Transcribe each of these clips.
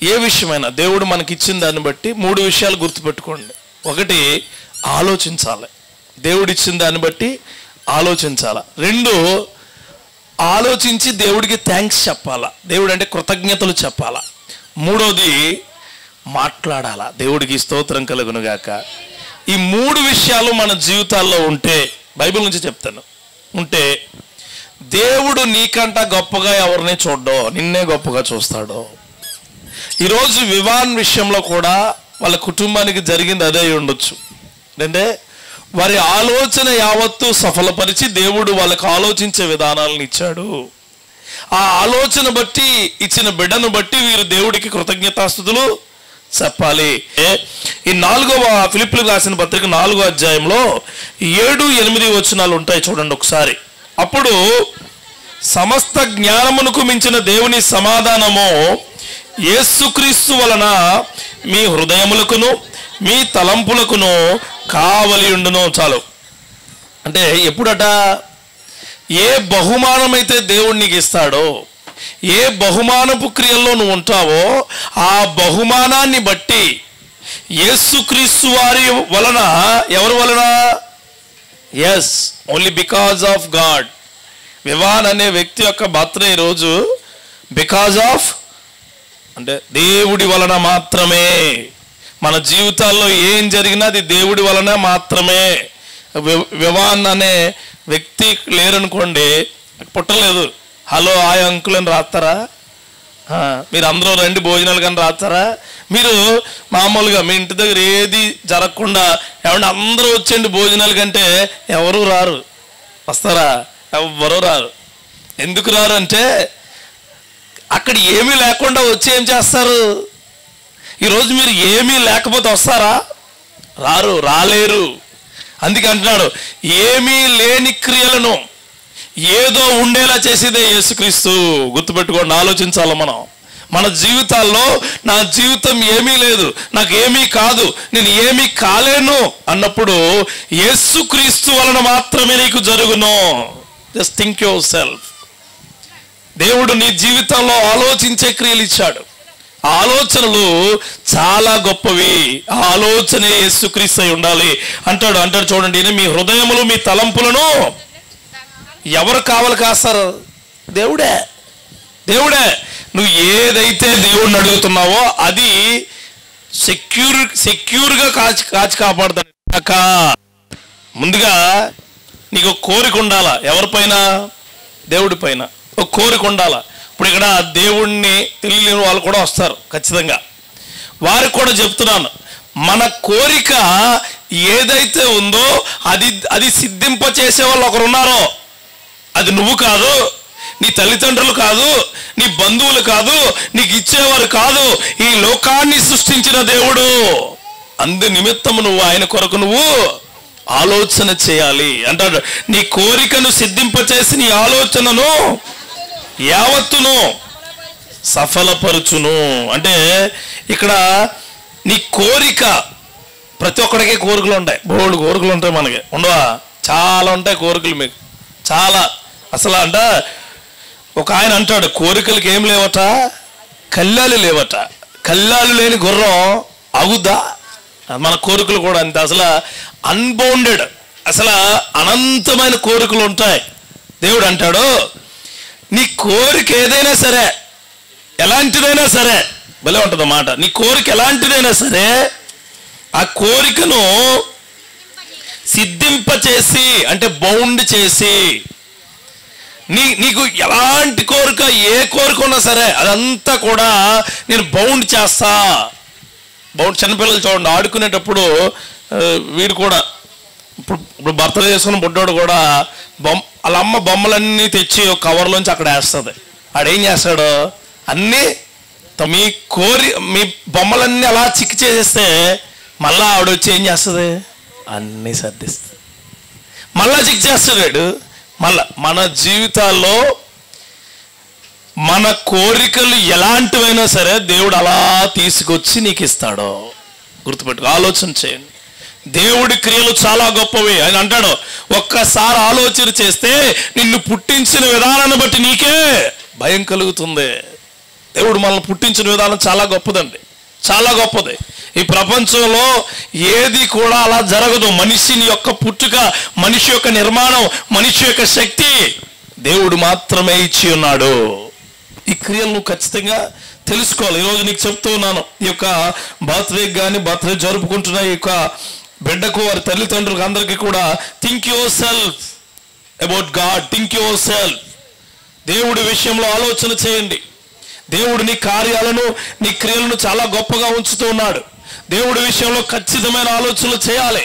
ఏ విషయమైనా దేవుడు మనకి ఇచ్చిన దాన్ని బట్టి 3 విషయాలు గుర్తుపెట్టుకోండి. ఒకటి, ఆలోచించాలి. దేవుడు ఇచ్చిన దాన్ని బట్టి ఆలోచించాలి. 2, ఆలోచించి దేవుడికి థ్యాంక్స్ చెప్పాలా, దేవుడు అంటే కృతజ్ఞతలు చెప్పాలా. 3వది, మాట్లాడాలా, దేవుడికి స్తోత్రం కలుగునుగాక. ఈ 3 విషయాలు మన జీవితాల్లో ఉంటే, బైబిల్ నుంచి చెప్తాను, ఉంటే దేవుడు నీకంట గొప్పగా ఎవరిని చూడ్డో, నిన్నే గొప్పగా చూస్తాడో. ఈరోజు వివాన్ విషయంలో కూడా వాళ్ళ కుటుంబానికి జరిగింది అదే ఉండొచ్చు. అంటే వారి ఆలోచన యావత్తు సఫలపరిచి దేవుడు వాళ్ళకు ఆలోచించే విధానాలను ఇచ్చాడు. ఆ ఆలోచన బట్టి, ఇచ్చిన బిడ్డను బట్టి వీరు దేవుడికి కృతజ్ఞతాస్తుతులు చెప్పాలి. ఈ 4వ ఫిలిప్పీయులకు రాసిన పత్రిక 4వ అధ్యాయంలో 7-8 వచనాలు ఉంటాయి, చూడండి ఒకసారి. అప్పుడు సమస్త జ్ఞానమునకు మించిన దేవుని సమాధానము యేసుక్రీస్తు వలన మీ హృదయములకును మీ తలంపులకును కావలి ఉండును. చాలు. అంటే ఎప్పుడట, ఏ బహుమానమైతే దేవుడు నీకు ఇస్తాడో, ఏ బహుమానపు క్రియల్లో నువ్వు ఉంటావో, ఆ బహుమానాన్ని బట్టి యేసుక్రీస్తు వారి వలన, ఎవరి వలన? Yes, only because of God. Vivaan అనే వ్యక్తి యొక్క బర్త్డే ఈరోజు బికాజ్ ఆఫ్, అంటే దేవుడి వలన మాత్రమే. మన జీవితాల్లో ఏం జరిగినా అది దేవుడి వలన మాత్రమే. వివాన్ అనే వ్యక్తి లేరనుకోండి, పుట్టలేదు, హలో హాయ్ అంకుల్ అని రాస్తారా? మీరు అందరూ రండి భోజనాలు కానీ రాస్తారా? మీరు మామూలుగా మీ ఇంటి దగ్గర ఏది జరగకుండా ఏమన్నా అందరూ వచ్చేయండి భోజనాలు కంటే ఎవరు రారు. వస్తారా? ఎవరు రారు. ఎందుకు రారు అంటే, అక్కడ ఏమీ లేకుండా వచ్చి ఏం చేస్తారు? ఈరోజు మీరు ఏమీ లేకపోతే వస్తారా? రారు, రాలేరు. అందుకే అంటున్నాడు, ఏమీ లేని క్రియలను ఏదో ఉండేలా చేసేదే యేసుక్రీస్తు. గుర్తుపెట్టుకోండి, ఆలోచించాలి మనం. మన జీవితాల్లో నా జీవితం ఏమీ లేదు, నాకు ఏమీ కాదు, నేను ఏమీ కాలేను అన్నప్పుడు యేసుక్రీస్తు వలన మాత్రమే నీకు జరుగును. Just think your self. దేవుడు నీ జీవితంలో ఆలోచించే క్రియలు ఇచ్చాడు. ఆ ఆలోచనలు చాలా గొప్పవి. ఆ ఆలోచనే యేసుక్రీస్తు అయి ఉండాలి అంటాడు చూడండి, మీ హృదయములు మీ తలంపులను ఎవరు కావాలి కాస్తారు? దేవుడే. నువ్వు ఏదైతే దేవుడిని అడుగుతున్నావో అది సెక్యూర్గా కాచి కాపాడుతాడు. ముందుగా నీకు కోరిక ఉండాలా, ఎవరిపైన? దేవుడి పైన ఒక కోరిక ఉండాలా. ఇప్పుడు ఇక్కడ దేవుణ్ణి తెలియని వాళ్ళు కూడా వస్తారు ఖచ్చితంగా. వారికి కూడా చెప్తున్నాను, మన కోరిక ఏదైతే ఉందో అది సిద్ధింప చేసే వాళ్ళు ఒకరు ఉన్నారో. అది నువ్వు కాదు, నీ తల్లిదండ్రులు కాదు, నీ బంధువులు కాదు, నీకు ఇచ్చేవారు కాదు, ఈ లోకాన్ని సృష్టించిన దేవుడు. అందు నిమిత్తము నువ్వు ఆయన కొరకు నువ్వు ఆలోచన చేయాలి అంటాడు. నీ కోరికను సిద్ధింపచేసి నీ ఆలోచనను యావత్తును సఫలపరచును. అంటే ఇక్కడ నీ కోరిక, ప్రతి ఒక్కడికే కోరికలు ఉంటాయి, బోల్డ్ కోరికలు ఉంటాయి. మనకి ఉండవా? చాలా ఉంటాయి కోరికలు మీకు, చాలా. అసలు అంట ఒక ఆయన అంటాడు, కోరికలకి ఏం లేవట, కళ్ళాలు లేవట. కళ్ళాలు లేని గుర్రం అవుదా? మన కోరికలు కూడా అంతే. అసలు అన్బౌండెడ్, అసలు అనంతమైన కోరికలు ఉంటాయి. దేవుడు అంటాడు, నీ కోరిక ఏదైనా సరే, ఎలాంటిదైనా సరే, భలే ఉంటుంది మాట, నీ కోరిక ఎలాంటిదైనా సరే ఆ కోరికను సిద్ధింపచేసి, అంటే బౌండ్ చేసి, నీకు ఎలాంటి కోరిక, ఏ కోరిక ఉన్నా సరే అదంతా కూడా నేను బౌండ్ చేస్తా. చిన్నపిల్లలు చూడండి, ఆడుకునేటప్పుడు వీడు కూడా ఇప్పుడు బర్త్డే చేసుకున్న బుడ్డోడు కూడా వాళ్ళ అమ్మ బొమ్మలన్నీ తెచ్చి ఒక కవర్లోంచి అక్కడ వేస్తుంది. ఆడేం చేస్తాడు, అన్నీ మీ బొమ్మలన్నీ అలా చిక్కి చేసేస్తే మళ్ళా ఆవిడొచ్చి ఏం చేస్తుంది, అన్నీ సర్దిస్తుంది, మళ్ళా చిక్కి చేస్తాడు. మళ్ళా మన జీవితాల్లో మన కోరికలు ఎలాంటివైనా సరే దేవుడు అలా తీసుకొచ్చి నీకు ఇస్తాడు. గుర్తుపెట్టుకో, ఆలోచన చేయండి. దేవుడి క్రియలు చాలా గొప్పవి. ఆయన అంటాడు, ఒక్కసారి ఆలోచన చేస్తే నిన్ను పుట్టించిన విధానాన్ని బట్టి నీకే భయం కలుగుతుంది. దేవుడు మనల్ని పుట్టించిన విధానం చాలా గొప్పదండి, చాలా గొప్పది. ఈ ప్రపంచంలో ఏది కూడా అలా జరగదు. మనిషిని యొక్క పుట్టుక, మనిషి యొక్క నిర్మాణం, మనిషి యొక్క శక్తి దేవుడు మాత్రమే ఇచ్చి ఉన్నాడు. ఈ క్రియలు నువ్వు ఖచ్చితంగా తెలుసుకోవాలి. ఈరోజు నీకు చెప్తూ ఉన్నాను, ఈ యొక్క బర్త్డేకి కానీ బర్త్డే జరుపుకుంటున్న ఈ యొక్క బిడ్డకు, వారి తల్లిదండ్రులకు అందరికీ కూడా think your self about God, think your self. దేవుడి విషయంలో ఆలోచన చేయండి. దేవుడు నీ కార్యాలను, నీ క్రియలను చాలా గొప్పగా ఉంచుతూ ఉన్నాడు. దేవుడి విషయంలో ఖచ్చితమైన ఆలోచనలు చేయాలి.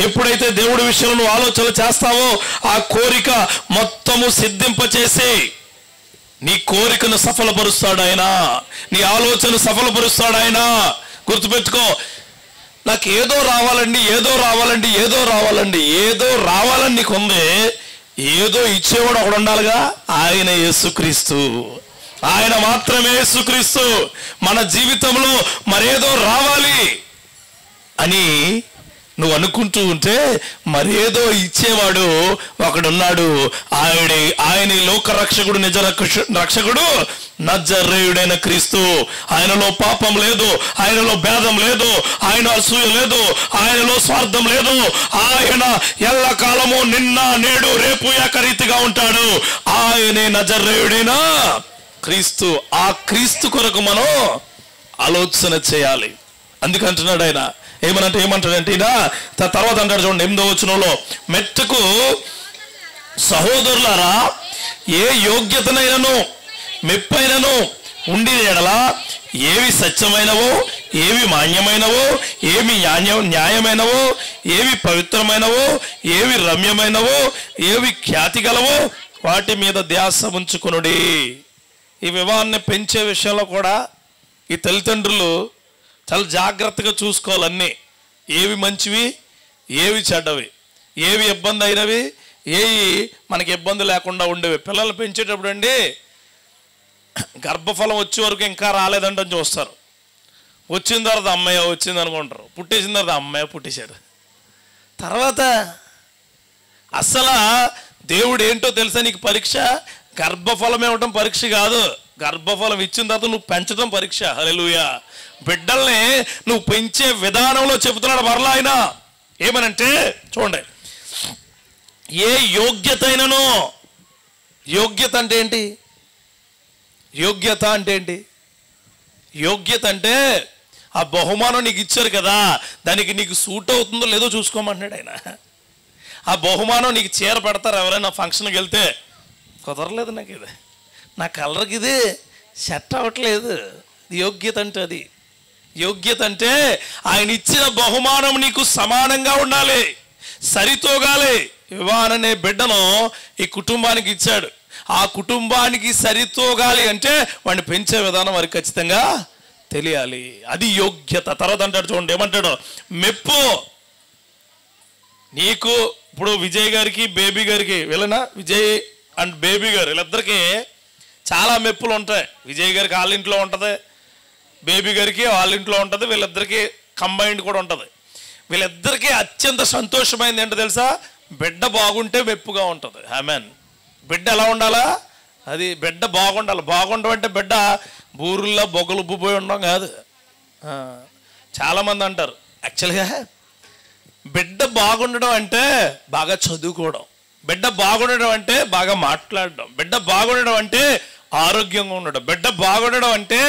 ఎప్పుడైతే దేవుడి విషయంలో నువ్వు ఆలోచనలు చేస్తావో ఆ కోరిక మొత్తము సిద్ధింపచేసి నీ కోరికను సఫలపరుస్తాడు ఆయన, నీ ఆలోచన సఫలపరుస్తాడు ఆయన. గుర్తుపెట్టుకో, నాకు ఏదో రావాలండి, ఏదో రావాలండి, ఏదో రావాలండి, ఏదో రావాలని నీకు ఉంది. ఏదో ఇచ్చేవాడు ఒకడు ఉండాలిగా, ఆయన యేసుక్రీస్తు. ఆయన మాత్రమే యేసుక్రీస్తు. మన జీవితంలో మరేదో రావాలి అని నువ్వు అనుకుంటూ ఉంటే మరేదో ఇచ్చేవాడు ఒకడున్నాడు. ఆయన లోక రక్షకుడు, నిజ రక్షకుడు నజరేయుడైన క్రీస్తు. ఆయనలో పాపం లేదు, ఆయనలో భేదం లేదు, ఆయన అసూయ లేదు, ఆయనలో స్వార్థం లేదు. ఆయన ఎల్లకాలము నిన్న నేడు రేపు ఏకరీతిగా ఉంటాడు. ఆయనే నజరేయుడైన క్రీస్తు. ఆ క్రీస్తు కొరకు మనం ఆలోచన చేయాలి. అందుకంటున్నాడు ఆయన. ఏమంటాడంటే ఈయన తర్వాత అంటాడు చూడండి 8వ వచనంలో, మెట్టుకు సహోదరులారా, ఏ యోగ్యతనైనను మెప్పైనను ఉండి ఎడలా ఏవి సత్యమైనవో, ఏవి మాన్యమైనవో, ఏవి న్యాయమైనవో, ఏవి పవిత్రమైనవో, ఏవి రమ్యమైనవో, ఏవి ఖ్యాతి గలవో వాటి మీద ధ్యాస ఉంచుకొనుడి. ఈ వివాహాన్ని పెంచే విషయంలో కూడా ఈ తల్లిదండ్రులు చాలా జాగ్రత్తగా చూసుకోవాలన్నీ. ఏవి మంచివి, ఏవి చెడ్డవి, ఏవి ఇబ్బంది అయినవి, ఏవి మనకి ఇబ్బంది లేకుండా ఉండేవి. పిల్లలు పెంచేటప్పుడు అండి గర్భఫలం వచ్చే వరకు ఇంకా రాలేదంటని చూస్తారు. వచ్చిన తర్వాత అమ్మాయి వచ్చింది అనుకుంటారు. పుట్టేసిన తర్వాత అమ్మాయి పుట్టేశాడు. తర్వాత అసలు దేవుడు ఏంటో తెలుసా నీకు పరీక్ష? గర్భఫలం ఇవ్వటం పరీక్ష కాదు, గర్భఫలం ఇచ్చిన తర్వాత నువ్వు పెంచడం పరీక్ష. హల్లెలూయా. బిడ్డల్ని నువ్వు పెంచే విధానంలో చెబుతున్నాడు మరలా ఆయన. ఏమనంటే చూడండి, ఏ యోగ్యత అయినను, యోగ్యత అంటే ఏంటి? యోగ్యత అంటే ఏంటి? యోగ్యత అంటే ఆ బహుమానం నీకు ఇచ్చారు కదా, దానికి నీకు సూట్ అవుతుందో లేదో చూసుకోమంటున్నాడు ఆయన. ఆ బహుమానం నీకు చీర పెడతారు ఎవరైనా ఫంక్షన్కి వెళ్తే, కుదరలేదు నాకు ఇది, నా కలర్కి ఇది సెట్ అవ్వట్లేదు. యోగ్యత అంటే అది. యోగ్యత అంటే ఆయన ఇచ్చిన బహుమానం నీకు సమానంగా ఉండాలి, సరితూగాలి. వివాహం అనే బిడ్డను ఈ కుటుంబానికి ఇచ్చాడు. ఆ కుటుంబానికి సరితూగాలి అంటే వాడిని పెంచే విధానం వారికి ఖచ్చితంగా తెలియాలి. అది యోగ్యత. తర్వాత అంటాడు చూడండి, ఏమంటాడు? మెప్పు. నీకు ఇప్పుడు విజయ్ గారికి బేబీ గారికి వెళ్ళనా, విజయ్ అండ్ బేబీ గారు వీళ్ళిద్దరికి చాలా మెప్పులు ఉంటాయి. విజయ్ గారికి వాళ్ళ ఇంట్లో ఉంటుంది, బేబీ గారికి వాళ్ళ ఇంట్లో ఉంటుంది, వీళ్ళిద్దరికి కంబైన్డ్ కూడా ఉంటుంది. వీళ్ళిద్దరికీ అత్యంత సంతోషమైంది ఏంటో తెలుసా? బిడ్డ బాగుంటే మెప్పుగా ఉంటుంది. ఆమెన్. బిడ్డ ఎలా ఉండాలా? అది బిడ్డ బాగుండాలి. బాగుండమంటే బిడ్డ బూరుల్లో బొగ్గలు ఉబ్బిపోయి ఉండడం కాదు. చాలామంది అంటారు యాక్చువల్గా బిడ్డ బాగుండడం అంటే బాగా చదువుకోవడం, బిడ్డ బాగుండడం అంటే బాగా మాట్లాడడం, బిడ్డ బాగుండడం అంటే ఆరోగ్యంగా ఉండడం, బిడ్డ బాగుండడం అంటే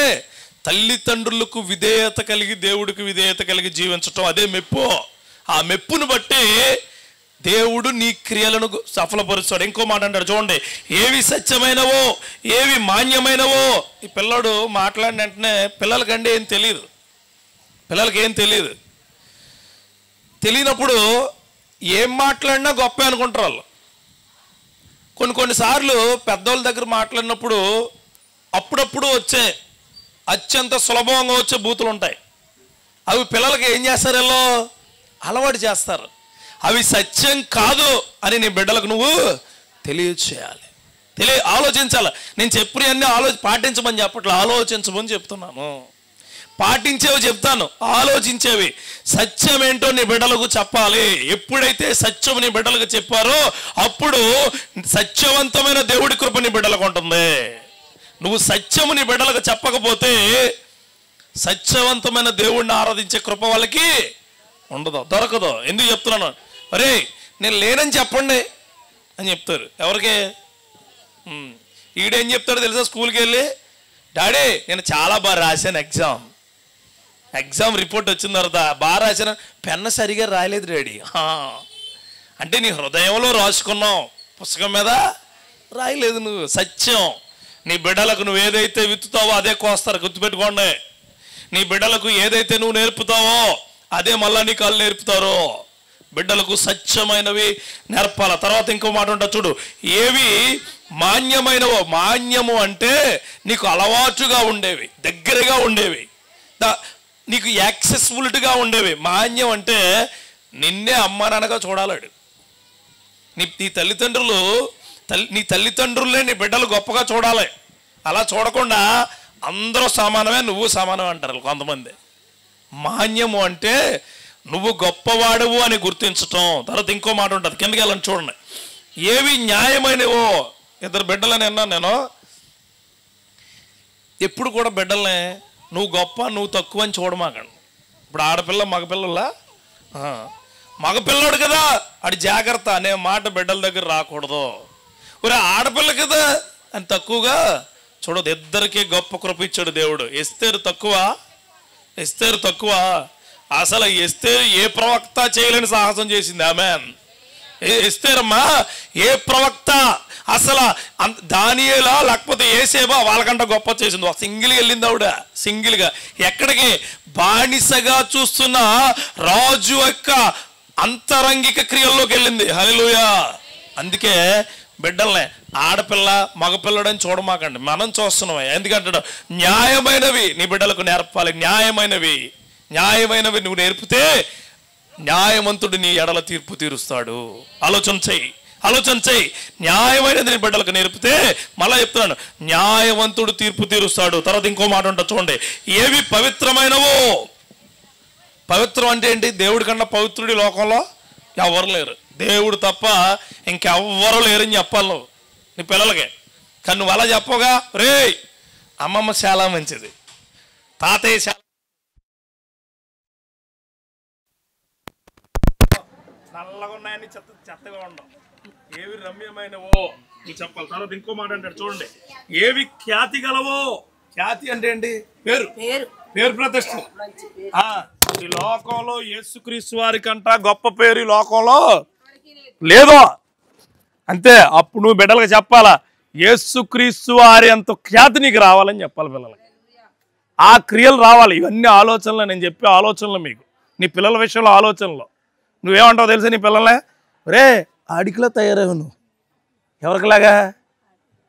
తల్లిదండ్రులకు విధేయత కలిగి దేవుడికి విధేయత కలిగి జీవించటం. అదే మెప్పు. ఆ మెప్పును బట్టి దేవుడు నీ క్రియలను సఫలపరుస్తాడు. ఇంకో మాట అంటాడు చూడండి, ఏవి సత్యమైనవో, ఏవి మాన్యమైనవో. ఈ పిల్లడు మాట్లాడిన వెంటనే పిల్లలకంటే ఏం తెలియదు, పిల్లలకి ఏం తెలియదు. తెలియనప్పుడు ఏం మాట్లాడినా గొప్ప అనుకుంటారు వాళ్ళు. కొన్నిసార్లు పెద్దోళ్ళ దగ్గర మాట్లాడినప్పుడు అప్పుడప్పుడు వచ్చే అత్యంత సులభంగా వచ్చే బూతులు ఉంటాయి. అవి పిల్లలకి ఏం చేస్తారు? వీళ్ళు అలవాటు చేస్తారు. అవి సత్యం కాదు అని నీ బిడ్డలకు నువ్వు తెలియచేయాలి, ఆలోచించాలి. నేను చెప్పినవన్నీ పాటించమని చెప్పట్లే, ఆలోచించమని చెప్తున్నాను. పాటించేవి చెప్తాను, ఆలోచించేవి. సత్యం ఏంటో నీ బిడ్డలకు చెప్పాలి. ఎప్పుడైతే సత్యం నీ బిడ్డలకు చెప్పారో అప్పుడు సత్యవంతమైన దేవుడి కృప నీ బిడ్డలకు ఉంటుంది. నువ్వు సత్యము నీ బిడ్డలకు చెప్పకపోతే సత్యవంతమైన దేవుణ్ణి ఆరాధించే కృప వాళ్ళకి ఉండదు, దొరకదు. ఎందుకు చెప్తున్నాను? అరే నేను లేనని చెప్పండి అని చెప్తారు. ఎవరికి? ఈడేం చెప్తాడు తెలుసా? స్కూల్కి వెళ్ళి, డాడీ నేను చాలా బాగా రాశాను, ఎగ్జామ్ రిపోర్ట్ వచ్చిన తర్వాత బాగా రాశాను, పెన్ను సరిగా రాయలేదు డాడీ. అంటే నీ హృదయంలో రాసుకున్నావు, పుస్తకం మీద రాయలేదు నువ్వు. సత్యం నీ బిడ్డలకు నువ్వు ఏదైతే విత్తుతావో అదే కోస్తారు, గుర్తుపెట్టుకోండి. నీ బిడ్డలకు ఏదైతే నువ్వు నేర్పుతావో అదే మళ్ళా నీ కళ్ళు నేర్పుతారో. బిడ్డలకు సత్యమైనవి నేర్పాల. తర్వాత ఇంకో మాట ఉంటా చూడు, ఏవి మాన్యమైనవో. మాన్యము అంటే నీకు అలవాటుగా ఉండేవి, దగ్గరగా ఉండేవి, నీకు యాక్సెసిబిలిటీగా ఉండేవి. మాన్యం అంటే నిన్నే అమ్మ నాన్నగా చూడాలాడు. నీ తల్లిదండ్రులే నీ బిడ్డలు గొప్పగా చూడాలి. అలా చూడకుండా అందరూ సమానమే, నువ్వు సమానమే అంటారు కొంతమంది. మాన్యము అంటే నువ్వు గొప్పవాడువు అని గుర్తించటం. తర్వాత ఇంకో మాట ఉంటుంది, కిందకి వెళ్ళని చూడండి. ఏవి న్యాయమైనవో. ఇద్దరు బిడ్డలని అన్నాను నేను. ఎప్పుడు కూడా బిడ్డలనే నువ్వు గొప్ప నువ్వు తక్కువ అని చూడమాకండి. ఇప్పుడు ఆడపిల్ల మగపిల్లలా, మగపిల్లడు కదా ఆడి జాగ్రత్త అనే మాట బిడ్డల దగ్గర రాకూడదు. ఒరే ఆడపిల్ల కదా అని తక్కువగా చూడదు. ఇద్దరికి గొప్ప కృప ఇచ్చాడు దేవుడు. ఎస్తేరు తక్కువ. అసలు ఎస్తేరు ఏ ప్రవక్త చేయలేని సాహసం చేసింది. ఆమెన్. ఎస్తేరమ్మా ఏ ప్రవక్త అసలు దానియేలా లేకపోతే ఏసేబా వాళ్ళకంటే గొప్ప చేసింది. సింగిల్గా వెళ్ళింది ఆవిడ. సింగిల్గా ఎక్కడికి? బానిసగా చూస్తున్న రాజు యొక్క అంతరంగిక క్రియల్లోకి వెళ్ళింది. హల్లెలూయా. అందుకే బిడ్డల్ని ఆడపిల్ల మగపిల్లడని చూడమాకండి. మనం చూస్తున్నాం. ఎందుకంటాడు? న్యాయమైనవి నీ బిడ్డలకు నేర్పాలి. న్యాయమైనవి నువ్వు నేర్పితే న్యాయవంతుడు నీ ఎడల తీర్పు తీరుస్తాడు. ఆలోచన చెయ్యి. న్యాయమైనది నీ బిడ్డలకు నేర్పితే, మళ్ళా చెప్తున్నాను, న్యాయవంతుడు తీర్పు తీరుస్తాడు. తర్వాత ఇంకో మాట ఉంటుంది చూడండి, ఏవి పవిత్రమైనవో. పవిత్రం అంటే ఏంటి? దేవుడి కన్నా పవిత్రుడి లోకంలో ఎవరు లేరు. దేవుడు తప్ప ఇంకెవ్వరు లేరని చెప్పాలి నువ్వు నీ పిల్లలకి. కానీ నువ్వు అలా చెప్పగా, రే అమ్మమ్మ చాలా మంచిది, తాతయ్య చాలా నల్లగా ఉన్నాయని చెత్తగా ఉండవు. ఏవి రమ్యమైనవో నువ్వు చెప్పాలి. తర్వాత ఇంకో మాట అంటాడు చూడండి, ఏవి ఖ్యాతి గలవో. ఖ్యాతి అంటే ఏంటి? పేరు ప్రతిష్ట. ఈ లోకంలో యేసుక్రీస్తు వారి కంట గొప్ప పేరు ఈ లోకంలో లేదో. అంతే. అప్పుడు నువ్వు బిడ్డలకు చెప్పాలా, యేసుక్రీస్తు వారి అంత ఖ్యాతి నీకు రావాలని చెప్పాలి పిల్లలకి. ఆ క్రియలు రావాలి. ఇవన్నీ ఆలోచనలు, నేను చెప్పే ఆలోచనలు మీకు నీ పిల్లల విషయంలో ఆలోచనలో. నువ్వేమంటావు తెలుసా నీ పిల్లలే? రే ఆడికిలో తయారవు నువ్వు. ఎవరికిలాగా?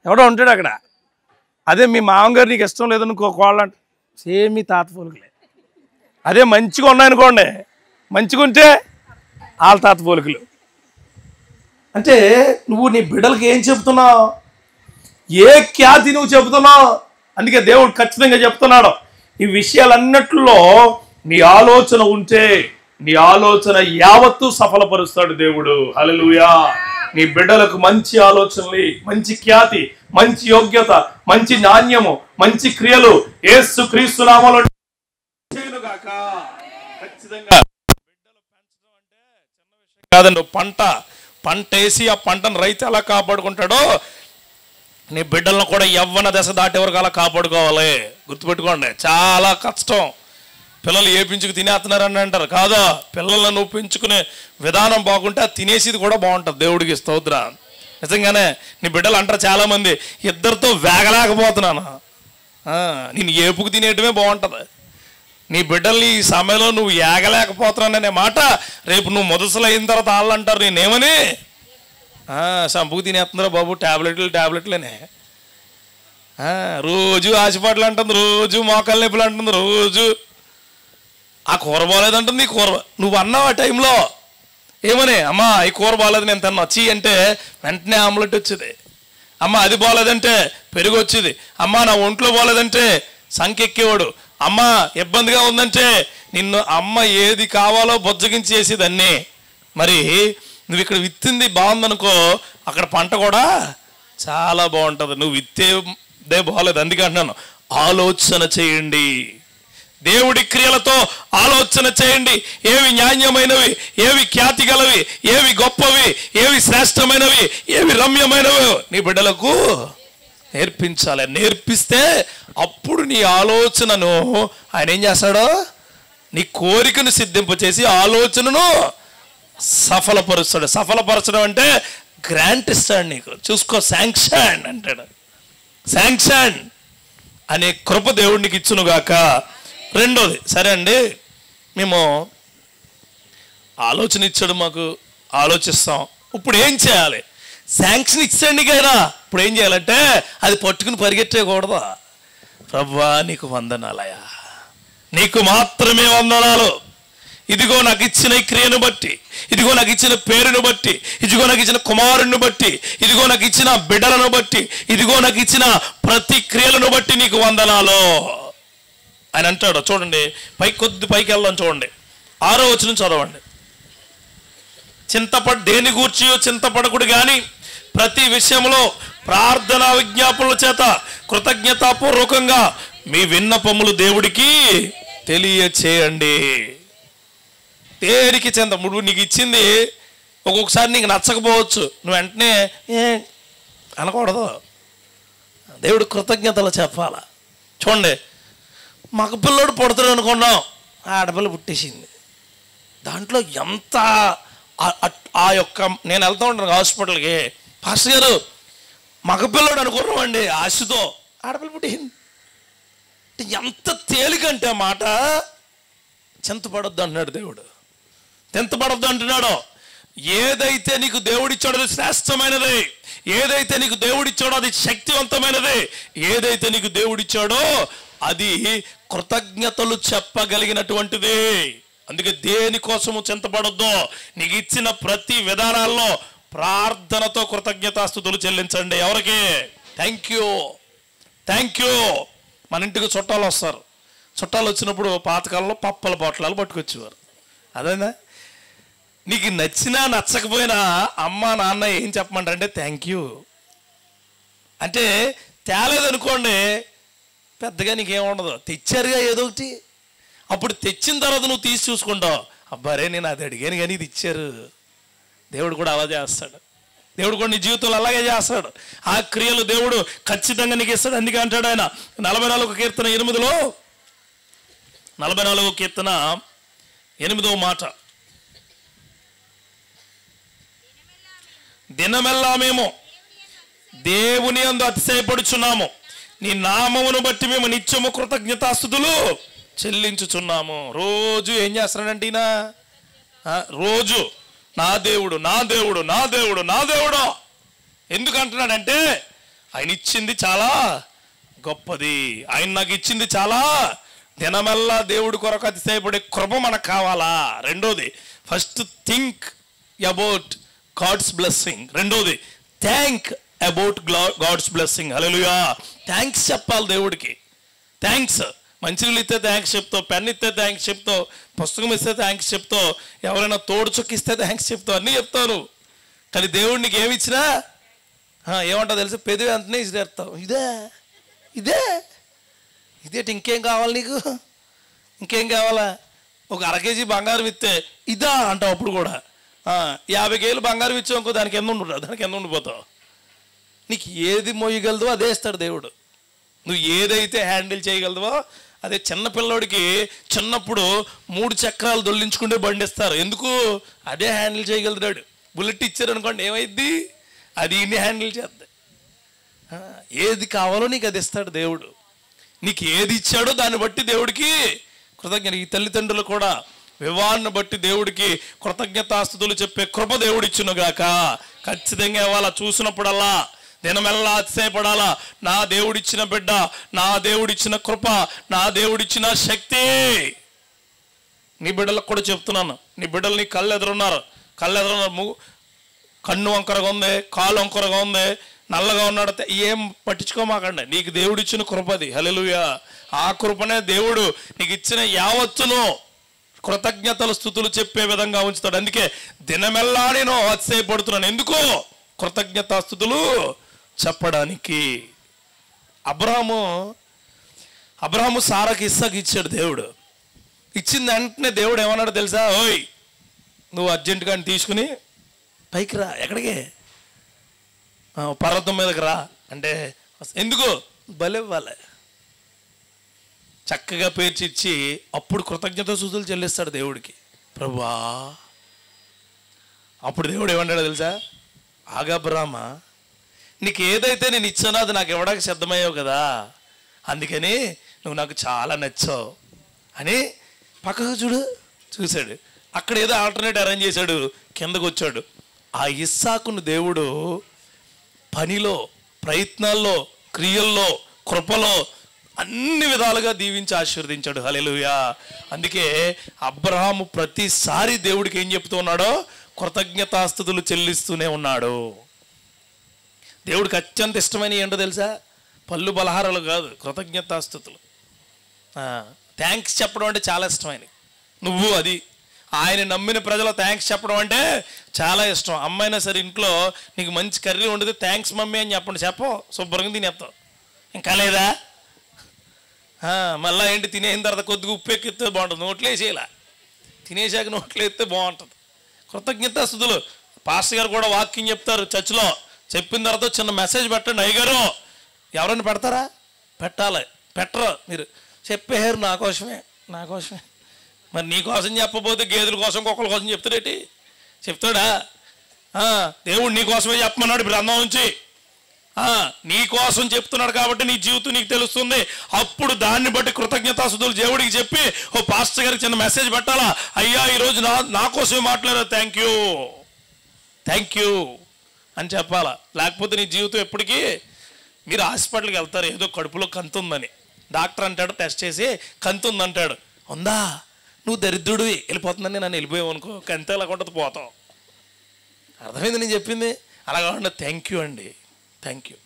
ఎవడో ఉంటాడు అక్కడ. అదే మీ మామగారు నీకు ఇష్టం లేదనుకో, కోళ్ళంట సేమ్ మీ తాత పోలికలే. అదే మంచిగా ఉన్నాయనుకోండి, మంచిగా ఉంటే వాళ్ళ తాత పోలికలు. అంటే నువ్వు నీ బిడ్డలకి ఏం చెప్తున్నావు? ఏ ఖ్యాతి నువ్వు చెబుతున్నావు? అందుకే దేవుడు ఖచ్చితంగా చెప్తున్నాడు, ఈ విషయాలన్నిట్లో నీ ఆలోచన ఉంటే నీ ఆలోచన యావత్తు సఫలపరుస్తాడు దేవుడు. హల్లెలూయా. నీ బిడ్డలకు మంచి ఆలోచనలు, మంచి ఖ్యాతి, మంచి యోగ్యత, మంచి నాణ్యము, మంచి క్రియలు యేసుక్రీస్తు నామములో చేయనుగాక. ఖచ్చితంగా బిడ్డలు పెంచడం అంటే చిన్న విషయం కాదండి. పంట వేసి ఆ పంటను రైతు ఎలా కాపాడుకుంటాడో నీ బిడ్డలను కూడా యవ్వన దశ దాటే వరకు అలా కాపాడుకోవాలి. గుర్తుపెట్టుకోండి, చాలా కష్టం. పిల్లలు ఏ పెంచుకు తినేస్తున్నారని అంటారు. కాదా, పిల్లలను నువ్వు పెంచుకునే విధానం బాగుంటే అది తినేసేది కూడా బాగుంటుంది. దేవుడికి స్తోత్రం. నిజంగానే నీ బిడ్డలు అంటారు చాలామంది, ఇద్దరితో వేగలేకపోతున్నాను. నేను ఏపుకు తినేయటమే బాగుంటుంది. నీ బిడ్డల్ని ఈ సమయంలో నువ్వు ఏగలేకపోతున్నాననే మాట రేపు నువ్వు ముదసలు అయిన తర్వాత వాళ్ళు అంటారు నేనేమని, సంపుకు తినేస్తున్నారా బాబు, ట్యాబ్లెట్లనే. రోజు ఆశపాట్లు అంటుంది, రోజు మోకాళ్ళ నొప్పులు అంటుంది, రోజు ఆ కూర బాగోలేదంటుంది. ఈ కూర నువ్వు అన్నావు ఆ టైంలో ఏమని, అమ్మా ఈ కూర బాగోలేదు నేను తిన్నా వచ్చి అంటే వెంటనే ఆమ్లెట్ వచ్చేది. అమ్మ అది బాగోలేదంటే పెరుగు వచ్చేది. అమ్మ నా ఒంట్లో బాగోలేదంటే సంకెక్కేవాడు. అమ్మ ఇబ్బందిగా ఉందంటే నిన్ను అమ్మ ఏది కావాలో బొజ్జగించి చేసేదన్నీ. మరి నువ్వు ఇక్కడ విత్తింది బాగుందనుకో, అక్కడ పంట కూడా చాలా బాగుంటుంది. నువ్వు విత్తే బాగోలేదు. అందుకే అంటున్నాను, ఆలోచన చేయండి. దేవుడి క్రియలతో ఆలోచన చేయండి. ఏవి న్యాయమైనవి, ఏవి ఖ్యాతి గలవి, ఏవి గొప్పవి, ఏవి శ్రేష్టమైనవి, ఏవి రమ్యమైనవి నీ బిడ్డలకు నేర్పించాలి. నేర్పిస్తే అప్పుడు నీ ఆలోచనను ఆయన ఏం చేస్తాడో, నీ కోరికను సిద్ధింపచేసి ఆలోచనను సఫలపరుస్తాడు. సఫలపరచడం అంటే గ్రాంట్ ఇస్తాడు నీకు. చూసుకో, శాంక్షన్ అంటాడు. శాంక్షన్ అనే కృప దేవుడికి ఇచ్చునుగాక. రెండోది, సరే అండి మేము ఆలోచన ఇచ్చాడు, మాకు ఆలోచిస్తాం, ఇప్పుడు ఏం చేయాలి? శాంక్షన్ ఇచ్చాడు కైనా, ఇప్పుడు ఏం చేయాలంటే అది పట్టుకుని పరిగెట్టేయకూడదు. ప్రభువా నీకు వందనాలయా, నీకు మాత్రమే వందనాలు. ఇదిగో నాకు ఇచ్చిన ఈ క్రియను బట్టి, ఇదిగో నాకు ఇచ్చిన పేరును బట్టి, ఇదిగో నాకు ఇచ్చిన కుమారుని బట్టి, ఇదిగో నాకు ఇచ్చిన బిడ్డలను బట్టి, ఇదిగో నాకు ఇచ్చిన ప్రతి క్రియలను బట్టి నీకు వందనాలు ఆయన అంటాడు. చూడండి, కొద్ది పైకి వెళ్దాం. చూడండి 6వ వచనం చదవండి. దేని గూర్చి చింతపడకుడు గాని ప్రతి విషయంలో ప్రార్థనా విజ్ఞాపనల చేత కృతజ్ఞతాపూర్వకంగా మీ విన్నపములు దేవుడికి తెలియచేయండి. దేనికి చింతముడు నీకు ఇచ్చింది ఒక్కొక్కసారి నీకు నచ్చకపోవచ్చు, నువ్వు వెంటనే అనకూడదు. దేవుడు కృతజ్ఞతలు చెప్పాలా. చూడండి, మగ పిల్లోడు పుడతాడు అనుకున్నాం, ఆడపిల్ల పుట్టేసింది. దాంట్లో ఎంత ఆ యొక్క, నేను వెళ్తూ ఉంటాను హాస్పిటల్కి, పాస్టర్ గారు మగపిల్లోడు అనుకున్నామండి, ఆశతో ఆడపిల్ల పుట్టేసింది. ఎంత తేలికంటే మాట, చింతపడొద్దు అంటున్నాడు దేవుడు. చింతపడొద్దు అంటున్నాడు. ఏదైతే నీకు దేవుడిచ్చాడో అది శ్రేష్టమైనది, ఏదైతే నీకు దేవుడిచ్చాడో అది శక్తివంతమైనది, ఏదైతే నీకు దేవుడిచ్చాడో అది కృతజ్ఞతలు చెప్పగలిగినటువంటిది. అందుకే దేనికోసము చింతపడొద్దు. నీకు ఇచ్చిన ప్రతి విధానాల్లో ప్రార్థనతో కృతజ్ఞతాస్తుతులు చెల్లించండి. ఎవరికి? Thank you, thank you. మన ఇంటికి చుట్టాలు వస్తారు. చుట్టాలు వచ్చినప్పుడు పాతకాలంలో పప్పల పొట్లాలు పట్టుకొచ్చేవారు. అదేనా? నీకు నచ్చినా నచ్చకపోయినా అమ్మ నాన్న ఏం చెప్పమంటారంటే థ్యాంక్ యూ. అంటే తేలేదనుకోండి, పెద్దగా నీకేముండదు, తెచ్చారుగా ఏదో ఒకటి. అప్పుడు తెచ్చిన తర్వాత నువ్వు తీసి చూసుకుంటావు, అబ్బారే నేను అది అడిగాను కానీ ఇది ఇచ్చారు. దేవుడు కూడా అలా చేస్తాడు. దేవుడు కూడా నీ జీవితంలో అలాగే చేస్తాడు. ఆ క్రియలు దేవుడు ఖచ్చితంగా నీకు ఇస్తాడు. అందుకే అంటాడు ఆయన 44వ కీర్తన 8లో, 44వ కీర్తన 8వ మాట, దినమెల్లా మేము దేవుని యందు అతిశయపడుచున్నాము, నీ నామమును బట్టి మేము నిత్యము కృతజ్ఞతాస్తుతులు చెల్లించుచున్నాము. రోజు ఏం చేస్తున్నాడంటే ఈయన, రోజు నా దేవుడు, నా దేవుడు, నా దేవుడు, నా దేవుడు. ఎందుకు అంటున్నాడంటే ఆయన ఇచ్చింది చాలా గొప్పది, ఆయన నాకు ఇచ్చింది చాలా. దినమెల్లా దేవుడి కొరకు అతిశయపడే కృప మనకు కావాలా. రెండోది, first think about God's blessing. రెండోది, thank about God's blessing. Hallelujah. Thanks చెప్పాలి దేవుడికి. థ్యాంక్స్. మంచినీళ్ళు ఇస్తే థ్యాంక్స్ చెప్తావు, పెన్ ఇస్తే థ్యాంక్స్ చెప్తావు, పుస్తకం ఇస్తే థ్యాంక్స్ చెప్తావు, ఎవరైనా తోడు చొక్కిస్తే థ్యాంక్స్ చెప్తావు, అన్నీ చెప్తాను. కానీ దేవుడు నీకు ఏమి ఇచ్చినా ఏమంటావు తెలుసు, పెదవి అంతనే ఇసిరేస్తావు. ఇదే ఇదే ఇదేంటి, ఇంకేం కావాలి నీకు, ఇంకేం కావాలా? ఒక 1/2 కేజీ బంగారం ఇస్తే ఇదా అంటావు. అప్పుడు కూడా 50 కేజీలు బంగారం ఇచ్చావు ఇంకో, దానికి ఎంత ఉండిపోతావు. నీకు ఏది మోయగలదో అదే ఇస్తాడు దేవుడు. నువ్వు ఏదైతే హ్యాండిల్ చేయగలదో అదే. చిన్నపిల్లడికి చిన్నప్పుడు 3 చక్రాలు దొల్లించుకుంటే బండి ఇస్తారు. ఎందుకు? అదే హ్యాండిల్ చేయగలుగుతాడు. బుల్లెట్ ఇచ్చారు అనుకోండి, ఏమైద్ది? అది ఇన్ని హ్యాండిల్ చేద్ది. ఏది కావాలో నీకు అది ఇస్తాడు దేవుడు. నీకు ఏది ఇచ్చాడో దాన్ని బట్టి దేవుడికి కృతజ్ఞత. ఈ తల్లిదండ్రులు కూడా వివాహాన్ని బట్టి దేవుడికి కృతజ్ఞతాస్తుతులు చెప్పే కృప దేవుడిచ్చునుగాక. ఖచ్చితంగా ఇవాళ చూసినప్పుడల్లా దినమెల్లా అతిశయపడాలా. నా దేవుడిచ్చిన బిడ్డ, నా దేవుడిచ్చిన కృప, నా దేవుడిచ్చిన శక్తి. నీ బిడ్డలకు కూడా చెప్తున్నాను, నీ బిడ్డలు నీ కళ్ళు ఎదురున్నారు, కన్ను వంకరగా ఉంది, కాలు వంకరగా ఉంది, నల్లగా ఉన్నాడు, ఏం పట్టించుకోమాకండి. నీకు దేవుడిచ్చిన కృపది. హల్లెలూయా. ఆ కృపనే దేవుడు నీకు ఇచ్చిన యావత్తును కృతజ్ఞతలు స్తుతులు చెప్పే విధంగా ఉంచుతాడు. అందుకే దినమెల్లా నేను అతిశయపడుతున్నాను. ఎందుకు? కృతజ్ఞతాస్తుతులు చెప్పడానికి. అబ్రహాము సారాకి ఇస్సాకు ఇచ్చాడు దేవుడు. ఇచ్చిన వెంటనే దేవుడు ఏమన్నాడు తెలుసా? ఓయ్, నువ్వు అర్జెంటుగా తీసుకుని పైకి రా. ఎక్కడికి? పర్వతం మీదకి రా అంటే ఎందుకు? బలి ఇవ్వాలి. చక్కగా పేర్చి ఇచ్చి అప్పుడు కృతజ్ఞత స్తుతులు చెల్లిస్తాడు దేవుడికి. ప్రభువా, అప్పుడు దేవుడు ఏమన్నాడు తెలుసా? ఆగబ్రామా, నీకు ఏదైతే నేను ఇచ్చానో అది నాకు ఇవ్వడానికి సిద్ధమయ్యావు కదా, అందుకని నువ్వు నాకు చాలా నచ్చావు అని పక్కకు చూశాడు. అక్కడ ఏదో ఆల్టర్నేట్ అరేంజ్ చేశాడు, కిందకు వచ్చాడు. ఆ ఇస్సాకును దేవుడు పనిలో, ప్రయత్నాల్లో, క్రియల్లో, కృపలో అన్ని విధాలుగా దీవించి ఆశీర్వదించాడు. హల్లెలూయా. అందుకే అబ్రహాము ప్రతిసారి దేవుడికి ఏం చెప్తూ ఉన్నాడో? కృతజ్ఞతాస్తుతులు చెల్లిస్తూనే ఉన్నాడు. దేవుడికి అత్యంత ఇష్టమైన ఏంటో తెలుసా? పళ్ళు బలహారాలు కాదు, కృతజ్ఞతాస్తుతులు. థ్యాంక్స్ చెప్పడం అంటే చాలా ఇష్టమైన నువ్వు అది ఆయన నమ్మిన ప్రజలు థ్యాంక్స్ చెప్పడం అంటే చాలా ఇష్టం. అమ్మాయినా సరే ఇంట్లో నీకు మంచి కర్రీ ఉండదు, థ్యాంక్స్ మమ్మీ అని చెప్పండి, చెప్పు, శుభ్రంగా తినేస్తావు. ఇంకా లేదా? మళ్ళీ ఏంటి, తినేసిన తర్వాత కొద్దిగా ఉప్పు ఎక్కిస్తే బాగుంటుంది, నోట్లో వేసేయాల, తినేసాక నోట్లో వేస్తే బాగుంటుంది. కృతజ్ఞతాస్తుతులు. పాస్టర్ గారు కూడా వాక్యం చెప్తారు చర్చిలో, చెప్పిన తర్వాత చిన్న మెసేజ్ పెట్టండి అయ్యగారు. ఎవరైనా పెడతారా? పెట్టాలి. పెట్టరు. మీరు చెప్పేవారు నా కోసమే. మరి నీ కోసం చెప్పబోతే గేదెల కోసం కుక్కల కోసం చెప్తాడేటి? చెప్తాడా? దేవుడు నీ కోసమే చెప్పమన్నాడు బ్రహ్మం నుంచి. నీ కోసం చెప్తున్నాడు కాబట్టి నీ జీవితం నీకు తెలుస్తుంది. అప్పుడు దాన్ని బట్టి కృతజ్ఞతాస్తుతులు దేవుడికి చెప్పి ఓ పాస్టర్ గారికి చిన్న మెసేజ్ పెట్టాలా, అయ్యా ఈరోజు నా కోసమే మాట్లాడారు, థ్యాంక్ యూ అని చెప్పాలా. లేకపోతే నీ జీవితం ఎప్పటికీ, మీరు హాస్పిటల్కి వెళ్తారు ఏదో కడుపులో కంతుందని, డాక్టర్ అంటాడు టెస్ట్ చేసి కంతుందంటాడు, ఉందా? నువ్వు దరిద్రుడివి, వెళ్ళిపోతుందని నన్ను వెళ్ళిపోయావు అనుకో, కంతే అలా కొట్టదు, పోతావు. అర్థమైంది నేను చెప్పింది? అలాగా ఉండ. థ్యాంక్ యూ అండి, థ్యాంక్ యూ.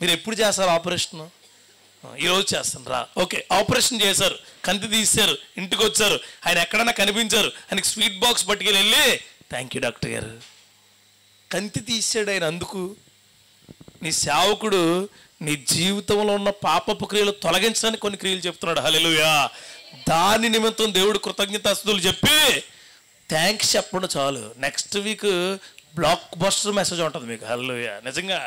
మీరు ఎప్పుడు చేస్తారు ఆపరేషన్? ఈరోజు చేస్తాను రా. ఓకే, ఆపరేషన్ చేశారు, కంతి తీశారు, ఇంటికి వచ్చారు, ఆయన ఎక్కడైనా కనిపించారు, ఆయనకి స్వీట్ బాక్స్ పట్టుకెళ్ళి వెళ్ళి థ్యాంక్ యూ డాక్టర్ గారు. కంతి తీసాడు ఆయన. అందుకు నీ సేవకుడు నీ జీవితంలో ఉన్న పాపపు క్రియలు తొలగించడానికి కొన్ని క్రియలు చెప్తున్నాడు. హల్లెలూయా. దాని నిమిత్తం దేవుడు కృతజ్ఞతాస్తుతులు చెప్పి థ్యాంక్స్ చెప్పడం చాలు. Next week block buster message ఉంటుంది మీకు. హల్లెలూయా. నిజంగా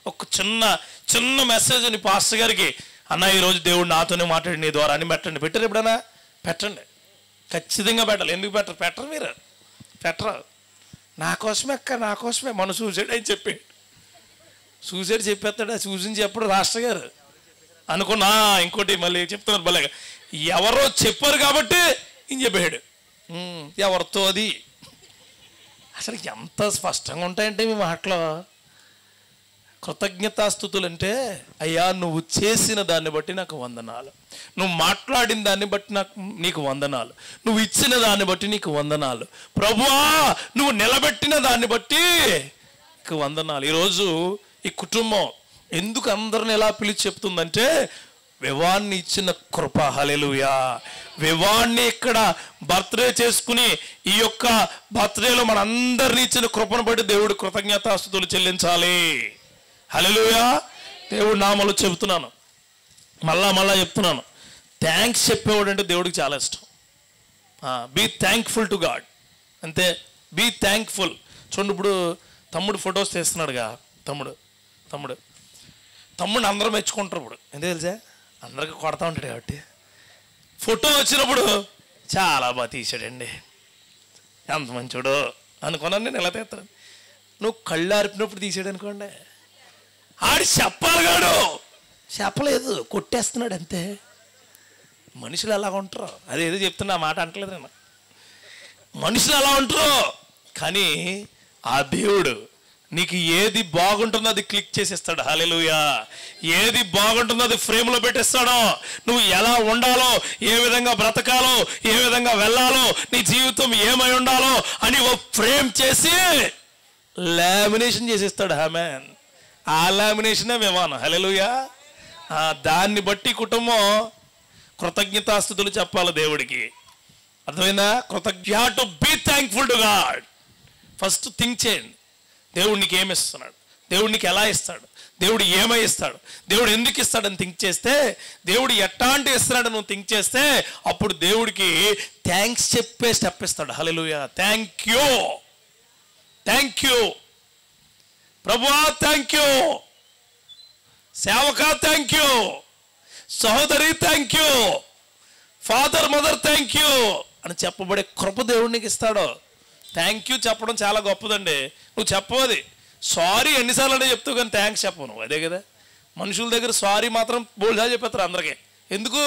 ఒక చిన్న మెసేజ్ నీ పాస్టర్ గారికి, అన్న ఈరోజు దేవుడు నాతోనే మాట్లాడి నీ ద్వారా అని పెట్టండి. పెట్టరు ఎప్పుడైనా? పెట్టండి, ఖచ్చితంగా పెట్టాలి. ఎందుకు పెట్టరు మీరు? పెట్టరు. నా కోసమే మన సూసైడ్ అని చెప్పి సూసైడ్ చెప్పేస్తాడు. సూసైడ్ చెప్పడు రాష్ట్ర గారు అనుకున్నా. ఇంకోటి మళ్ళీ చెప్తున్నారు భలేగా, ఎవరో చెప్పారు కాబట్టి ఈయన చెప్పాడు. ఎవరితో అది? అసలు ఎంత స్పష్టంగా ఉంటాయంటే మీ మాటలో. కృతజ్ఞతాస్తుతులు అంటే, అయ్యా నువ్వు చేసిన దాన్ని బట్టి నాకు వందనాలు, నువ్వు మాట్లాడిన దాన్ని బట్టి నీకు వందనాలు, నువ్వు ఇచ్చిన దాన్ని బట్టి నీకు వందనాలు, ప్రభువా నువ్వు నిలబెట్టిన దాన్ని బట్టి నీకు వందనాలు. ఈరోజు ఈ కుటుంబం ఎందుకు అందరిని ఎలా పిలిచి చెప్తుందంటే, వివాహాన్ని ఇచ్చిన కృప. హల్లెలూయా. వివాహాన్ని ఇక్కడ బర్త్డే చేసుకుని ఈ యొక్క బర్త్డేలో మన అందరినీ ఇచ్చిన కృపను బట్టి దేవుడు కృతజ్ఞతాస్తుతులు చెల్లించాలి. హల్లెలూయా. దేవుడు నామములో చెబుతున్నాను, మళ్ళా చెప్తున్నాను, థ్యాంక్స్ చెప్పేవాడు అంటే దేవుడికి చాలా ఇష్టం. బీ థ్యాంక్ఫుల్ టు గాడ్, అంతే. Be thankful. చూడండి, ఇప్పుడు తమ్ముడు ఫొటోస్ తీస్తున్నాడుగా, తమ్ముడిని అందరూ మెచ్చుకుంటారు. ఇప్పుడు ఎందుకు తెలుసా? అందరికీ కొడతా ఉంటాడు కాబట్టి. ఫోటో వచ్చినప్పుడు చాలా బాగా తీసాడండి, ఎంత మంచోడు అనుకున్నాను నేను. ఎలా తీస్తాను? నువ్వు కళ్ళు ఆర్పినప్పుడు తీసాడు అనుకోండి, ఆడి చెప్పాలిగాడు చెప్పలేదు, కొట్టేస్తున్నాడు అంతే. మనుషులు అలాగ ఉంటారు. అదేదో చెప్తున్నా, ఆ మాట అంటలేదు నేను. మనుషులు అలా ఉంటారు. కానీ ఆ దేవుడు నీకు ఏది బాగుంటుందో అది క్లిక్ చేసేస్తాడు. హల్లెలూయా. ఏది బాగుంటుందో అది ఫ్రేమ్లో పెట్టేస్తాడో, నువ్వు ఎలా ఉండాలో, ఏ విధంగా బ్రతకాలో, ఏ విధంగా వెళ్ళాలో, నీ జీవితం ఏమై ఉండాలో అని ఓ ఫ్రేమ్ చేసి లామినేషన్ చేసేస్తాడు. ఆమేన్. ఆ లామినేషనే విమానం. హల్లెలూయా. దాన్ని బట్టి కుటుంబం కృతజ్ఞతాస్తుతులు చెప్పాలి దేవుడికి. అర్థమైందా? To be thankful to God. First think చేయండి, దేవుడు నీకు ఏమి ఇస్తున్నాడు, దేవుడు నీకు ఎలా ఇస్తాడు, దేవుడు ఏమై ఇస్తాడు, దేవుడు ఎందుకు ఇస్తాడని థింక్ చేస్తే, దేవుడు ఎట్లాంటి ఇస్తున్నాడని నువ్వు థింక్ చేస్తే, అప్పుడు దేవుడికి థ్యాంక్స్ చెప్పే స్టెప్ ఇస్తాడు. హల్లెలూయా. థ్యాంక్ యూ, థ్యాంక్ యూ ప్రభువా, థ్యాంక్ యూ సేవకా, థ్యాంక్ యూ సహోదరి, thank you father, mother, thank you అని చెప్పబడే కృప దేవుడికి ఇస్తాడు. థ్యాంక్ యూ చెప్పడం చాలా గొప్పదండి. నువ్వు చెప్పవది. సారీ ఎన్నిసార్లు అంటే చెప్తావు కానీ థ్యాంక్స్ చెప్పవు నువ్వు. అదే కదా, మనుషుల దగ్గర సారీ మాత్రం బోల్డా చెప్పేస్తారు అందరికీ. ఎందుకు?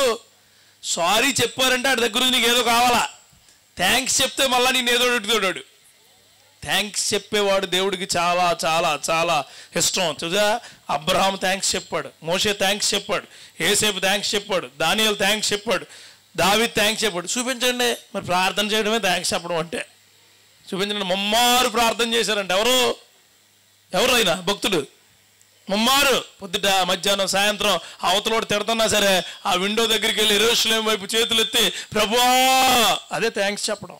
సారీ చెప్పారంటే వాడి దగ్గర నీకు ఏదో కావాలా. థ్యాంక్స్ చెప్తే మళ్ళీ నేను ఏదో అడుగుతాడు. థ్యాంక్స్ చెప్పేవాడు దేవుడికి చాలా చాలా చాలా ఇష్టం. చూసా, అబ్రహాం థ్యాంక్స్ చెప్పాడు, మోషే థ్యాంక్స్ చెప్పాడు, యేసేపు థ్యాంక్స్ చెప్పాడు, దానియేలు థ్యాంక్స్ చెప్పాడు, దావీదు థ్యాంక్స్ చెప్పాడు. చూపించండి మరి ప్రార్థన చేయడమే థ్యాంక్స్ చెప్పడం అంటే. చూపించండి. ముమ్మారు ప్రార్థన చేశారంటే ఎవరైనా భక్తుడు ముమ్మారు పొద్దుట మధ్యాహ్నం సాయంత్రం అవతలోడు తిడుతున్నా సరే ఆ విండో దగ్గరికి వెళ్ళి యెరూషలేము వైపు చేతులు ఎత్తి ప్రభువా, అదే థ్యాంక్స్ చెప్పడం.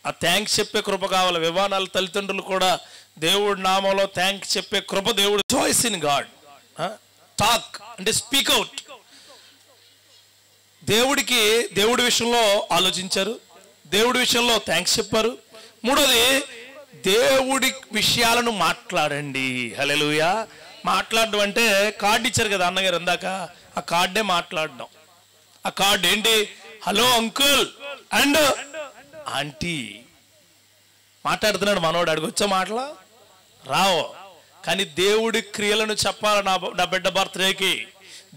ఆ థ్యాంక్స్ చెప్పే కృప కావాలి. వివాహాల తల్లిదండ్రులు కూడా దేవుడి నామంలో థ్యాంక్స్ చెప్పే కృప దేవుడు. Choice in God. టాక్ అంటే స్పీక్ అవుట్. దేవుడి విషయంలో ఆలోచించారు, దేవుడి విషయంలో థ్యాంక్స్ చెప్పారు. మూడోది, దేవుడి విషయాలను మాట్లాడండి. హల్లెలూయా. మాట్లాడడం అంటే కార్డు ఇచ్చారు కదా అన్నగారు ఇందాక, ఆ కార్డే మాట్లాడడం. ఆ కార్డు ఏంటి? హలో అంకుల్ అండ్ ఆంటీ మాట్లాడుతున్నాడు మనోడు. అడిగొచ్చా మాటలు రావు, కానీ దేవుడి క్రియలను చెప్పాలి. నా బిడ్డ బర్త్డేకి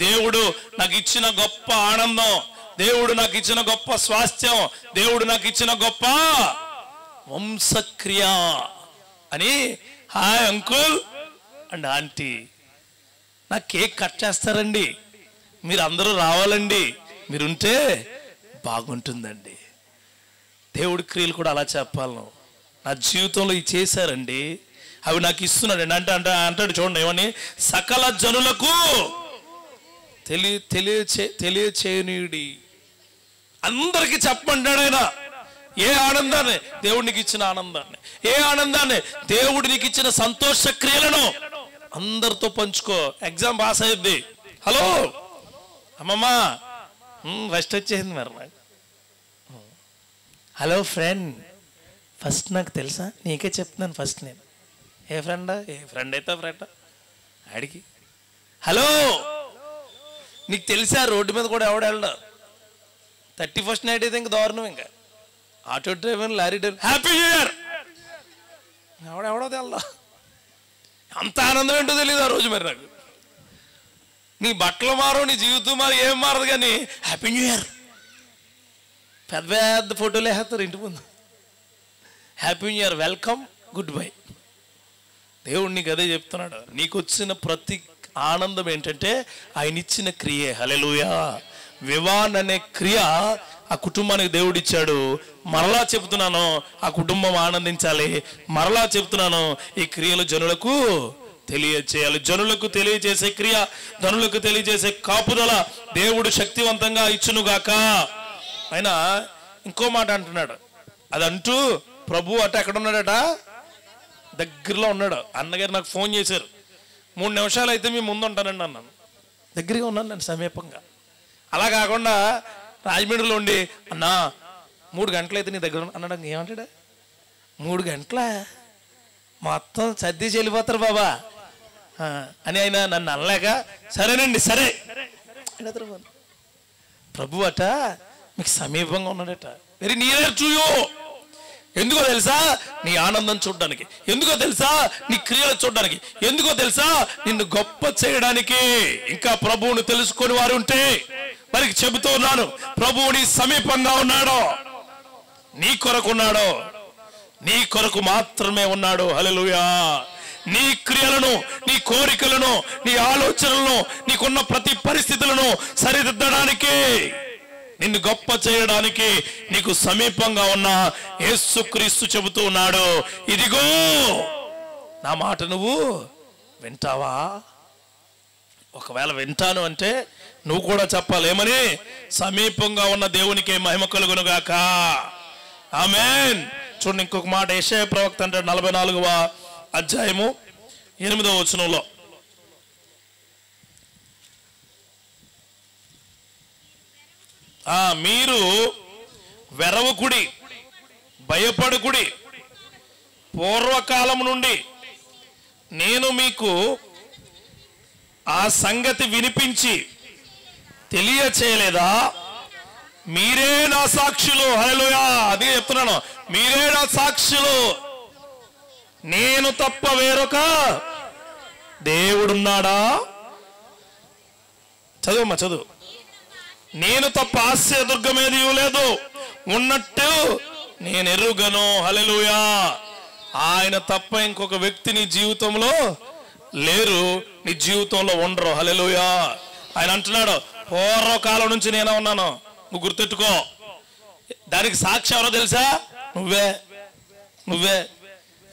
దేవుడు నాకు ఇచ్చిన గొప్ప ఆనందం, దేవుడు నాకు ఇచ్చిన గొప్ప స్వాస్థ్యం, దేవుడు నాకు ఇచ్చిన గొప్ప వంశక్రియ అని హాయ్ అంకుల్ అండ్ ఆంటీ. నా కేక్ కట్ చేస్తారండి, మీరు అందరూ రావాలండి, మీరుంటే బాగుంటుందండి. దేవుడి క్రియలు కూడా అలా చెప్పాలి. నువ్వు నా జీవితంలో ఇవి చేశారండి, అవి నాకు ఇస్తున్నాడండి అంటే అంటాడు. చూడండి ఏమని, సకల జనులకు తెలియచేయుడి. అందరికీ చెప్పమంటాడు ఆయన. ఏ ఆనందాన్ని? దేవుడు నీకు ఇచ్చిన ఆనందాన్ని. ఏ ఆనందాన్ని? దేవుడు నీకు ఇచ్చిన సంతోష క్రియలను అందరితో పంచుకో. ఎగ్జామ్ పాస్ అయ్యింది, హలో అమ్మమ్మ ఫస్ట్ వచ్చేసింది మరి నాకు. హలో ఫ్రెండ్, ఫస్ట్ నాకు తెలుసా, నీకే చెప్తున్నాను ఫస్ట్ నేను. ఏ ఫ్రెండా? ఏ ఫ్రెండ్ అయితే ఫ్రెండా అడిగి. హలో, నీకు తెలుసా రోడ్డు మీద కూడా ఎవడు వెళ్ళడా? 31st నైట్ అయితే ఇంకా దారుణం. ఇంకా auto driver, lorry driver happy new year ఎవడెవడో తెల్దా. అంత ఆనందం ఏంటో తెలియదు ఆ రోజు. మరి నాకు నీ బట్టలు మారు, నీ జీవితం మారు, ఏం మారదు, కానీ హ్యాపీ న్యూ ఇయర్ పెద్ద పెద్ద ఫోటోలు వేస్తారు ఇంటి ముందు. Happy new year, welcome, good bye. దేవుడు నీకు అదే చెప్తున్నాడు. నీకు వచ్చిన ప్రతి ఆనందం ఏంటంటే ఆయన ఇచ్చిన క్రియే. హల్లెలూయా. వివాహం అనే క్రియ ఆ కుటుంబానికి దేవుడు ఇచ్చాడు. మరలా చెప్తున్నాను, ఆ కుటుంబం ఆనందించాలి. మరలా చెప్తున్నాను, ఈ క్రియలు జనులకు తెలియచేయాలి. జనులకు తెలియజేసే క్రియ, జనులకు తెలియజేసే కాపుదల దేవుడు శక్తివంతంగా ఇచ్చునుగాక. ఆయన ఇంకో మాట అంటున్నాడు. అదంటూ ప్రభు అట ఎక్కడ ఉన్నాడట? దగ్గరలో ఉన్నాడు. అన్నగారు నాకు ఫోన్ చేశారు, 3 నిమిషాలు అయితే మీ ముందు ఉంటానండి అన్నాను. దగ్గరగా ఉన్నాను నేను, సమీపంగా. అలా కాకుండా రాజమండ్రిలో ఉండి అన్నా 3 గంటలు అయితే నీ దగ్గర అన్నాడు. ఏమంటాడా? 3 గంటల మొత్తం సర్దీసి వెళ్ళిపోతారు బాబా అని ఆయన నన్ను అనలేక, సరేనండి సరే. ప్రభు అట మీకు సమీపంగా ఉన్నాడట. Very near to you. ఎందుకో తెలుసా? నీ ఆనందం చూడడానికి. ఎందుకో తెలుసా? నీ క్రియలు చూడడానికి. ఎందుకో తెలుసా? నిన్ను గొప్ప చేయడానికి. ఇంకా ప్రభువుని తెలుసుకొని వారు ఉంటే వారికి చెబుతూ ఉన్నాను, ప్రభువు నీ సమీపంగా ఉన్నాడు, నీ కొరకు ఉన్నాడు, నీ కొరకు మాత్రమే ఉన్నాడు. హల్లెలూయా. నీ క్రియలను, నీ కోరికలను, నీ ఆలోచనలను, నీకున్న ప్రతి పరిస్థితులను సరిదిద్దడానికి, నిన్ను గొప్ప చేయడానికి నీకు సమీపంగా ఉన్న యేసుక్రీస్తు చెబుతూ ఉన్నాడు, ఇదిగో నా మాట నువ్వు వింటావా? ఒకవేళ వింటాను అంటే నువ్వు కూడా చెప్పాలి. ఏమని? సమీపంగా ఉన్న దేవునికి మహిమ కలుగును గాక. ఆమేన్. చూడండి ఇంకొక మాట, యెషయా ప్రవక్త అంటాడు 44వ అధ్యాయము 8వ వచనంలో, మీరు వెరవకుడి, భయపడకుడి. పూర్వకాలం నుండి నేను మీకు ఆ సంగతి వినిపించి తెలియచేయలేదా? మీరే నా సాక్షులు. హల్లెలూయా. అదే చెప్తున్నాను, మీరే నా సాక్షులు. నేను తప్ప వేరొక దేవుడున్నాడా? చదువమ్మా, చదువు. నేను తప్ప ఆశ్రయదుర్గం ఏది లేదు, ఉన్నట్టు నేను ఎరుగను. హల్లెలూయా. ఆయన తప్ప ఇంకొక వ్యక్తి నీ జీవితంలో లేరు, నీ జీవితంలో ఉండరు. హల్లెలూయా. ఆయన అంటున్నాడు, పూర్వకాలం నుంచి నేనే ఉన్నాను, నువ్వు గుర్తెట్టుకో. దానికి సాక్షి ఎవరో తెలుసా? నువ్వే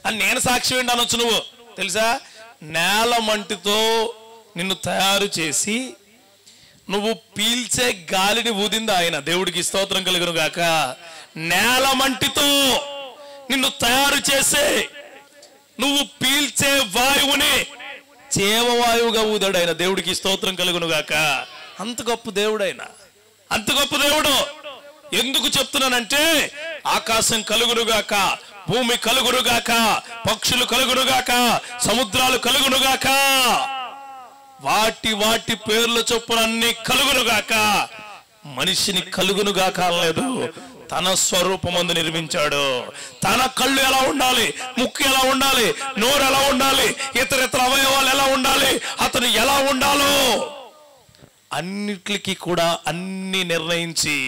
అని. నేను సాక్షి ఏంటి అనొచ్చు నువ్వు, తెలుసా? నేల మంటితో నిన్ను తయారు చేసి నువ్వు పీల్చే గాలిని ఊదింది ఆయన. దేవుడికి స్తోత్రం కలుగును గాక. నేల మంటితో నిన్ను తయారు చేసే నువ్వు పీల్చే వాయువుని చేవవాయువుగా ఊదాడు ఆయన. దేవుడికి స్తోత్రం కలుగును గాక. అంత గొప్ప దేవుడు ఆయన, అంత గొప్ప దేవుడు. ఎందుకు చెప్తున్నానంటే, ఆకాశం కలుగునుగాక, భూమి కలుగునుగాక, పక్షులు కలుగునుగాక, సముద్రాలు కలుగునుగాక, వాటి వాటి పేర్ల చొప్పున అన్ని కలుగునుగాక. మనిషిని కలుగునుగాక అనలేదు, తన స్వరూపమందు నిర్మించాడు. తన కళ్ళు ఎలా ఉండాలి, ముక్కు ఎలా ఉండాలి, నోరు ఎలా ఉండాలి, ఇతర అవయవాలు ఎలా ఉండాలి, అతను ఎలా ఉండాలో అన్నిటికీ కూడా అన్ని నిర్ణయించి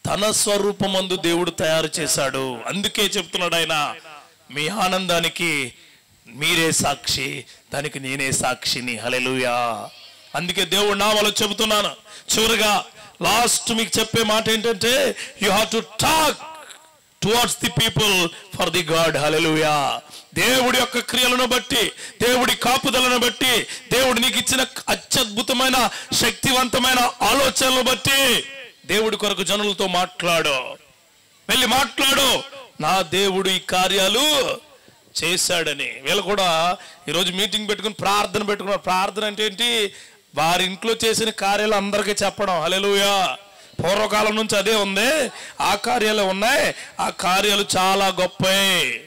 తన స్వరూపమందు దేవుడు తయారు చేశాడు. అందుకే చెప్తున్నాడు ఆయన, మీ ఆనందానికి మీరే సాక్షి, దానికి నేనే సాక్షిని. హల్లెలూయా. అందుకే దేవుడు నామలో చెబుతున్నాను. చివరిగా లాస్ట్ మీకు చెప్పే మాట ఏంటంటే, you have to talk towards the people for the God. Hallelujah. దేవుడి యొక్క క్రియలను బట్టి, దేవుడి కాపుదలను బట్టి, దేవుడు నీకు ఇచ్చిన అత్యద్భుతమైన శక్తివంతమైన ఆలోచనలను బట్టి దేవుడి కొరకు జనులతో మాట్లాడు, వెళ్ళి మాట్లాడు. నా దేవుడు ఈ కార్యాలు చేశాడని. వీళ్ళు కూడా ఈరోజు మీటింగ్ పెట్టుకుని ప్రార్థన పెట్టుకున్నారు. ప్రార్థన అంటే ఏంటి? వారి ఇంట్లో చేసిన కార్యాలు అందరికీ చెప్పడం. హల్లెలూయా. పూర్వకాలం నుంచి అదే ఉంది, ఆ కార్యాలు ఉన్నాయి. ఆ కార్యాలు చాలా గొప్పవి.